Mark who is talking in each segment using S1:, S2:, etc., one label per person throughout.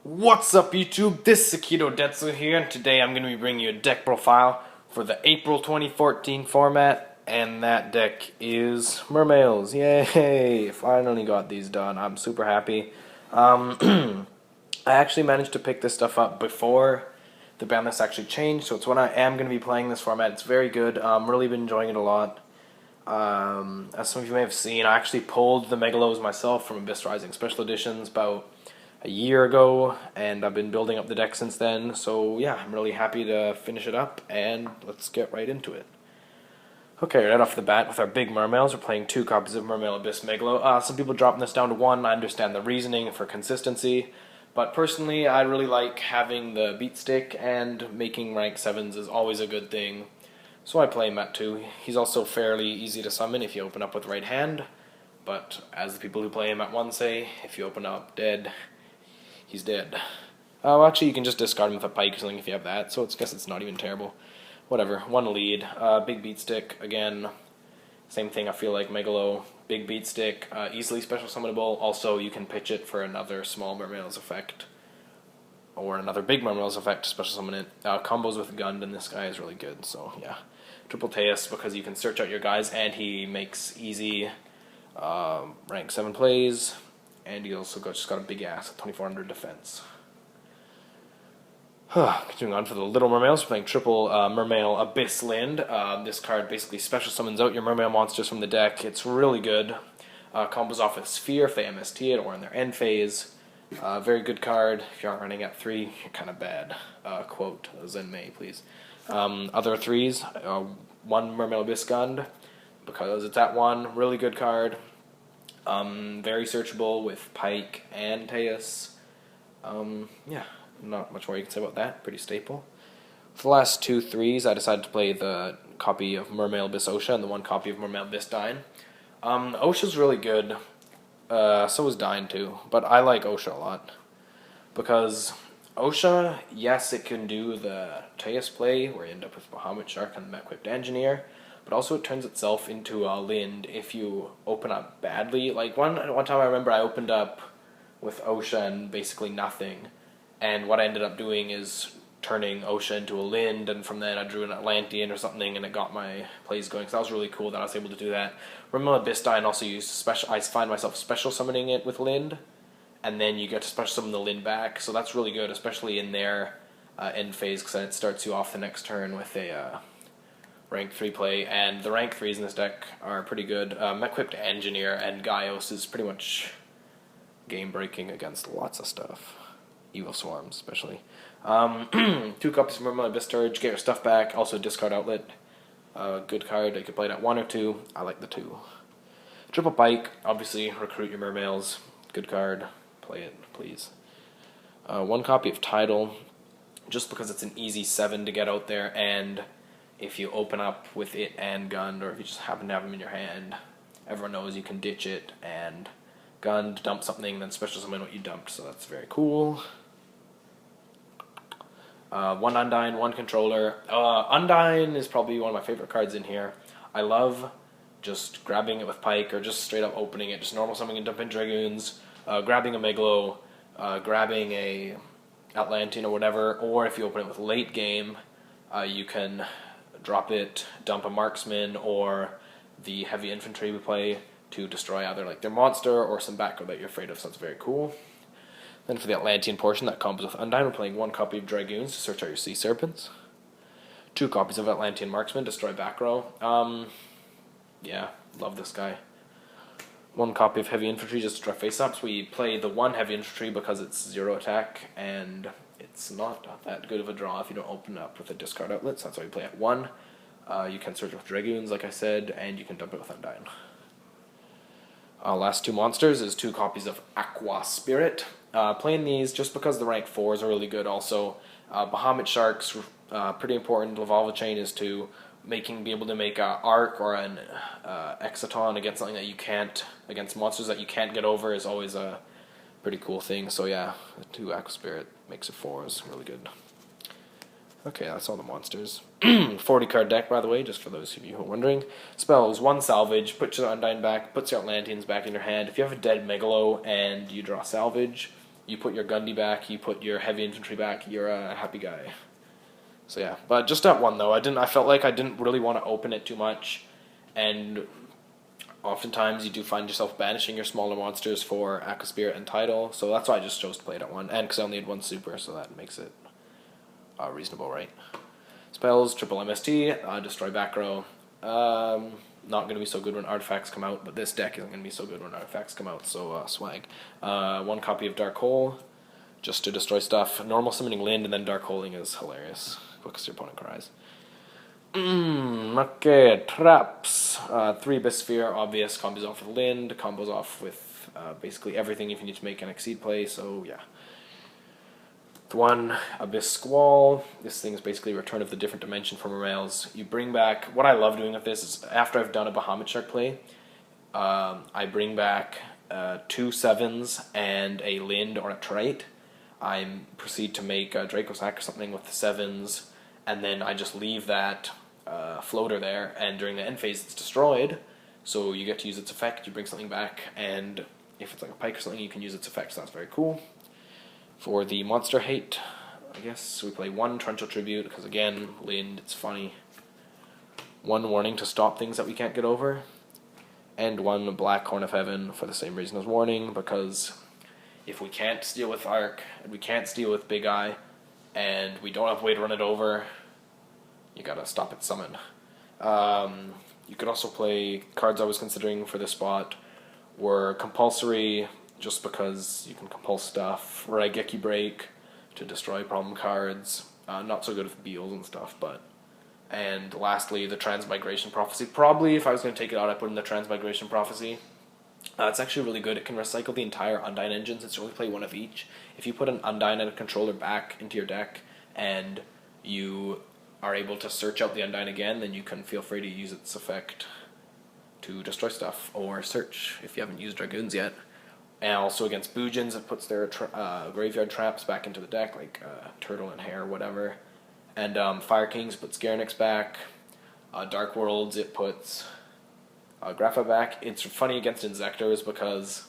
S1: What's up YouTube, this is Akito Detsu here, and today I'm going to be bringing you a deck profile for the April 2014 format, and that deck is Mermails. Yay! Finally got these done, I'm super happy. I actually managed to pick this stuff up before the ban list actually changed, so it's when I am going to be playing this format. It's very good, really been enjoying it a lot. As some of you may have seen, I actually pulled the Megalos myself from Abyss Rising Special Editions about a year ago, and I've been building up the deck since then, so yeah, I'm really happy to finish it up, and let's get right into it. Okay, right off the bat with our big Mermails, we're playing 2 copies of Mermail Abyss Megalo. Some people dropping this down to 1, I understand the reasoning for consistency, but personally I really like having the beat stick, and making rank 7s is always a good thing, so I play him at 2. He's also fairly easy to summon if you open up with right hand, but as the people who play him at 1 say, if you open up dead, he's dead. Actually, you can just discard him with a pike or something if you have that, so I guess it's not even terrible. Whatever, 1 lead. Big beat stick, again, same thing I feel like Megalo. Big beat stick, easily special summonable. Also, you can pitch it for another small Mermail's effect, or another big Mermail's effect to special summon it. Combos with Gund in this guy is really good, so yeah. Triple Teus, because you can search out your guys, and he makes easy rank 7 plays. And he also just got a big ass at 2400 defense. Continuing on for the little Mermails, we're playing triple Mermail Abyss Lind. This card basically special summons out your Mermail monsters from the deck. It's really good. Combos off with Sphere if they MST it or in their end phase. Very good card. If you aren't running at 3, you're kind of bad. Quote Zenmei, please. Other 3s, 1 Mermail Abyss Gund, because it's at 1. Really good card. Very searchable with Pike and Teus. Yeah, not much more you can say about that. Pretty staple. For the last 2 3s, I decided to play the copy of Mermail Abyss Osha and the 1 copy of Mermail Abyss Dine. Osha's really good. So is Dine too, but I like Osha a lot. Because Osha, yes, it can do the Teus play, where you end up with Bahamut Shark and the Equipped Engineer, but also it turns itself into a Lind if you open up badly. Like one time I remember I opened up with Osha and basically nothing, and what I ended up doing is turning Osha into a Lind, and from then I drew an Atlantean or something, and it got my plays going, so that was really cool that I was able to do that. Mermail Abyss Dine also used special. I find myself special summoning it with Lind, and then you get to special summon the Lind back, so that's really good, especially in their end phase, because then it starts you off the next turn with a rank 3 play, and the rank 3s in this deck are pretty good. Equipped Engineer and Gaios is pretty much game-breaking against lots of stuff. Evil Swarms, especially. 2 copies of Mermail Abyss Sturge, get your stuff back, also discard outlet. Good card, you can play it at 1 or 2, I like the 2. Triple Pike, obviously, recruit your Mermails, good card, play it, please. 1 copy of Tidal, just because it's an easy 7 to get out there, and if you open up with it and Gund, or if you just happen to have them in your hand, everyone knows you can ditch it and Gund, dump something, then special summon what you dumped, so that's very cool. 1 Undyne, 1 Controller. Undyne is probably one of my favorite cards in here. I love just grabbing it with Pike, or just straight up opening it, just normal summoning and dumping Dragoons, grabbing a Megalo, grabbing a Atlantean or whatever, or if you open it with late game, you can drop it, dump a Marksman, or the Heavy Infantry we play to destroy either like their monster or some background that you're afraid of, so that's very cool. Then for the Atlantean portion that comes with Undyne, we're playing 1 copy of Dragoons to search out your Sea Serpents. 2 copies of Atlantean Marksman, destroy back row. Yeah, love this guy. 1 copy of Heavy Infantry, just destroy face-ups. We play the 1 Heavy Infantry because it's 0 attack, and it's not that good of a draw if you don't open up with a discard outlet, so that's why we play at 1. You can search with Dragoons, like I said, and you can dump it with Undyne. Last 2 monsters is 2 copies of Aqua Spirit. Playing these just because the rank 4s are really good also. Bahamut Sharks, pretty important. Lavalva Chain is to be able to make an Arc or an Exciton against something that you can't, against monsters that you can't get over is always a pretty cool thing. So yeah, the 2 Aqua Spirit makes it 4s, really good. Okay, that's all the monsters. 40 card deck, by the way, just for those of you who are wondering. Spells, 1 Salvage, puts your Undyne back, puts your Atlanteans back in your hand. If you have a dead Megalo and you draw Salvage, You put your Gundy back, you put your heavy infantry back, you're a happy guy. So yeah, but just that one though, I felt like I didn't really want to open it too much, and oftentimes you do find yourself banishing your smaller monsters for Aqua Spirit and Tidal, so that's why I just chose to play it at one, and because I only had one super, so that makes it reasonable, right? Spells, triple MST, destroy back row. Not going to be so good when artifacts come out, but this deck isn't going to be so good when artifacts come out, so swag. One copy of Dark Hole, just to destroy stuff. Normal summoning Lind, and then Dark Holing is hilarious, because your opponent cries. Okay, traps. 3 Abyss Sphere, obvious, combos off with Lind, combos off with basically everything if you need to make an Exceed play, so yeah. 1 Abyss Squall. This thing is basically Return of the Different Dimension from Mermails. You bring back, what I love doing with this is after I've done a Bahamut Shark play, I bring back 2 7s and a Lind or a Trite. I proceed to make a Draco Sack or something with the 7s, and then I just leave that floater there, and during the end phase it's destroyed, so you get to use its effect, you bring something back, and if it's like a pike or something, you can use its effect, so that's very cool. For the monster hate, I guess, we play 1 Torrential Tribute, because again, Lind, it's funny. 1 Warning to stop things that we can't get over, and 1 Black Horn of Heaven for the same reason as Warning, because if we can't steal with Arc, and we can't steal with Big Eye, and we don't have a way to run it over, you gotta stop its summon. You could also play, cards I was considering for this spot were Compulsory, just because you can compulse stuff, Raigeki Break to destroy problem cards, not so good with Beals and stuff, but, and lastly, the Transmigration Prophecy. Probably, if I was going to take it out, I'd put in the Transmigration Prophecy. It's actually really good. It can recycle the entire Undyne engine, since you only play 1 of each. If you put an Undyne and a controller back into your deck, and you are able to search out the Undyne again, then you can feel free to use its effect to destroy stuff, or search if you haven't used Dragoons yet. And also against Boojins, it puts their graveyard traps back into the deck, like Turtle and Hare, whatever. And Fire Kings puts Garanix back. Dark Worlds, it puts Grapha back. It's funny against Insectors because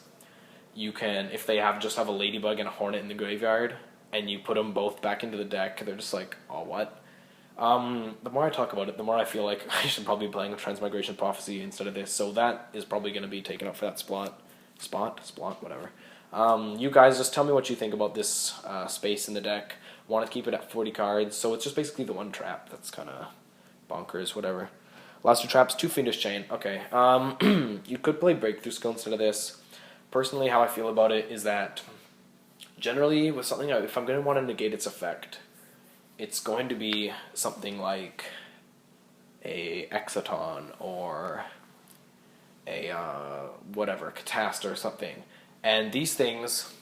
S1: you can, if they just have a Ladybug and a Hornet in the graveyard, and you put them both back into the deck, they're just like, oh, what? The more I talk about it, the more I feel like I should probably be playing a Transmigration Prophecy instead of this, so that is probably going to be taken up for that spot, whatever. You guys just tell me what you think about this space in the deck. Want to keep it at 40 cards, so it's just basically the 1 trap that's kind of bonkers, whatever. Last 2 traps, 2 Fiendish Chain. Okay, you could play Breakthrough Skill instead of this. Personally, how I feel about it is that generally with something, if I'm going to want to negate its effect, it's going to be something like a Exoton or a whatever, Catast or something. And these things,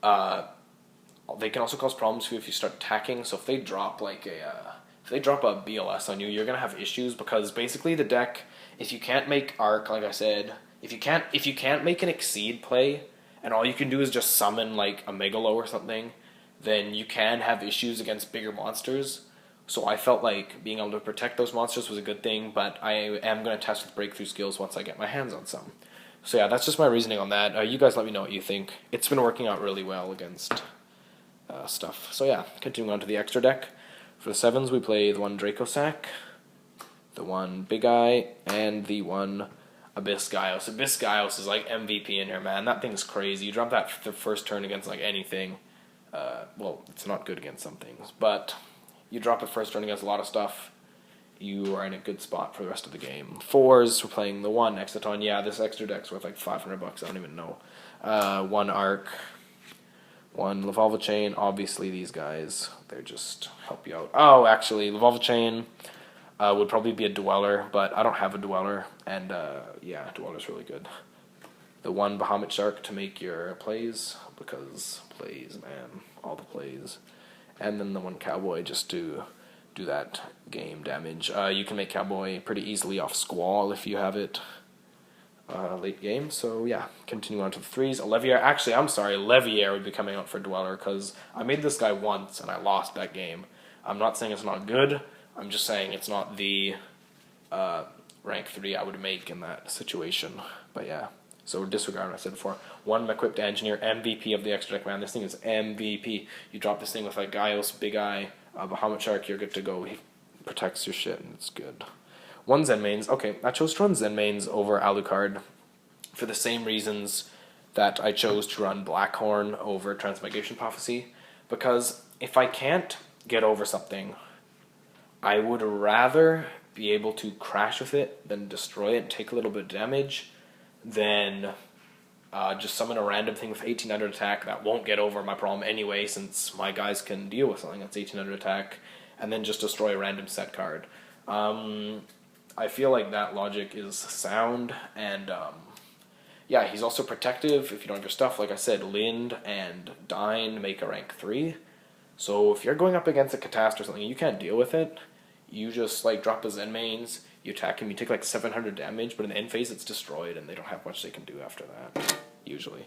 S1: they can also cause problems if you start attacking. So if they drop like if they drop a BLS on you, you're gonna have issues, because basically the deck, if you can't make Arc, like I said, if you can't make an Exceed play, and all you can do is just summon like a Megalo or something, then you can have issues against bigger monsters. So I felt like being able to protect those monsters was a good thing, but I am going to test with Breakthrough Skills once I get my hands on some. So yeah, that's just my reasoning on that. You guys let me know what you think. It's been working out really well against stuff. So yeah, continuing on to the extra deck. For the 7s, we play the 1 Draco Sack, the 1 Big Eye, and the 1 Abyss Gaios. Abyss Gaios is like MVP in here, man. That thing's crazy. You drop that the first turn against like anything. Well, it's not good against some things, but you drop it first turn against a lot of stuff, you are in a good spot for the rest of the game. 4s, we're playing the 1 Exoton. Yeah, this extra deck's worth like $500, I don't even know. 1 Arc, 1 Lavalva Chain. Obviously these guys, they just help you out. Oh, actually, Lavalva Chain would probably be a Dweller, but I don't have a Dweller, and yeah, Dweller's really good. The 1 Bahamut Shark to make your plays, because plays, man, all the plays. And then the 1 Cowboy just to do that game damage. You can make Cowboy pretty easily off Squall if you have it late game. So yeah, continuing on to the 3s. Leviair, actually, I'm sorry, Leviair would be coming out for Dweller, because I made this guy once and I lost that game. I'm not saying it's not good, I'm just saying it's not the rank 3 I would make in that situation. But yeah. So disregard what I said before. 1 equipped engineer, MVP of the extra deck, man. This thing is MVP. You drop this thing with like Gaios, Big Eye, Bahamut Shark, you're good to go. He protects your shit, and it's good. 1 Zen mains. Okay, I chose to run Zen mains over Alucard for the same reasons that I chose to run Blackhorn over Transmigration Prophecy. Because if I can't get over something, I would rather be able to crash with it than destroy it and take a little bit of damage than just summon a random thing with 1800 attack that won't get over my problem anyway, since my guys can deal with something that's 1800 attack, and then just destroy a random set card. I feel like that logic is sound, and yeah, he's also protective if you don't have your stuff. Like I said, Lind and Dine make a rank 3. So if you're going up against a Catast or something, you can't deal with it. You just like drop his Zen mains, you attack him, you take like 700 damage, but in the end phase it's destroyed, and they don't have much they can do after that, usually.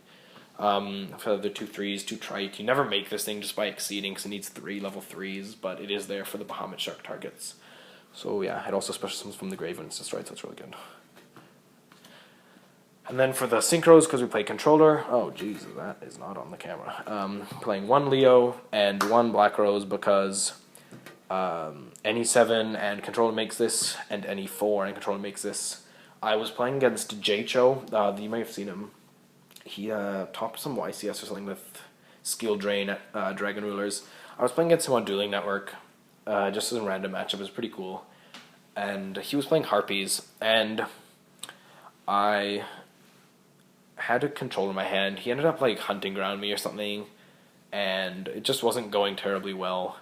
S1: For the 2 3s, 2 trike, you never make this thing just by exceeding, because it needs 3 level 3s, but it is there for the Bahamut Shark targets. So yeah, it also special summons from the grave when it's destroyed, so it's really good. And then for the Syncros, because we play controller, oh Jesus, that is not on the camera. Playing 1 Leo and 1 Black Rose because any 7 and controller makes this, and any 4 and controller makes this. I was playing against Jcho, you may have seen him. He topped some YCS or something with Skill Drain Dragon Rulers. I was playing against him on Dueling Network, just as a random matchup. It was pretty cool. And he was playing Harpies, and I had a controller in my hand. He ended up like hunting ground me or something, and it just wasn't going terribly well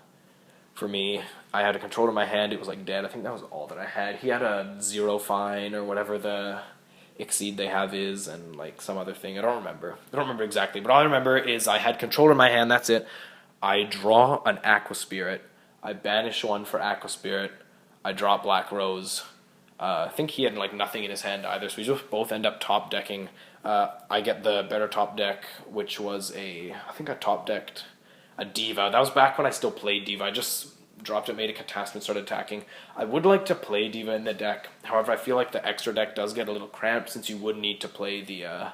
S1: for me. I had a controller in my hand, it was like dead. I think that was all that I had. He had a 0 fine or whatever the exceed they have is, and like some other thing. I don't remember exactly, but all I remember is I had controller in my hand, that's it. I draw an Aqua Spirit, I banish 1 for Aqua Spirit, I drop Black Rose. I think he had like nothing in his hand either, so we just both end up top decking. I get the better top deck, which was I think I top decked a Diva. That was back when I still played Diva. I just dropped it, made a Catastrophe, and started attacking. I would like to play Diva in the deck. However, I feel like the extra deck does get a little cramped, since you would need to play the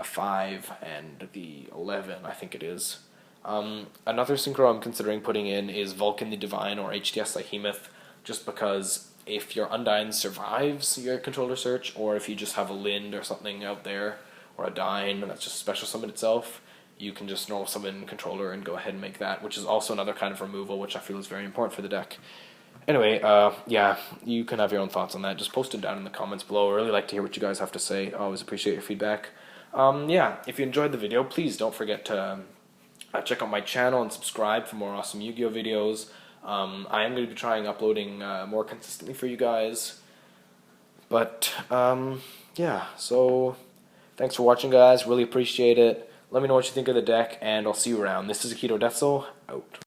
S1: 5 and the 11, I think it is. Another Synchro I'm considering putting in is Vulcan the Divine or HTS Behemoth, just because if your Undyne survives your controller search, or if you just have a Lind or something out there, or a Dyne that's just special summon itself, you can just normal summon controller and go ahead and make that, which is also another kind of removal, which I feel is very important for the deck. Anyway, yeah, you can have your own thoughts on that. Just post it down in the comments below. I really like to hear what you guys have to say. I always appreciate your feedback. Yeah, if you enjoyed the video, please don't forget to check out my channel and subscribe for more awesome Yu-Gi-Oh videos. I am going to be trying uploading more consistently for you guys. But, yeah, so thanks for watching, guys. Really appreciate it. Let me know what you think of the deck, and I'll see you around. This is Akito Detzel, out.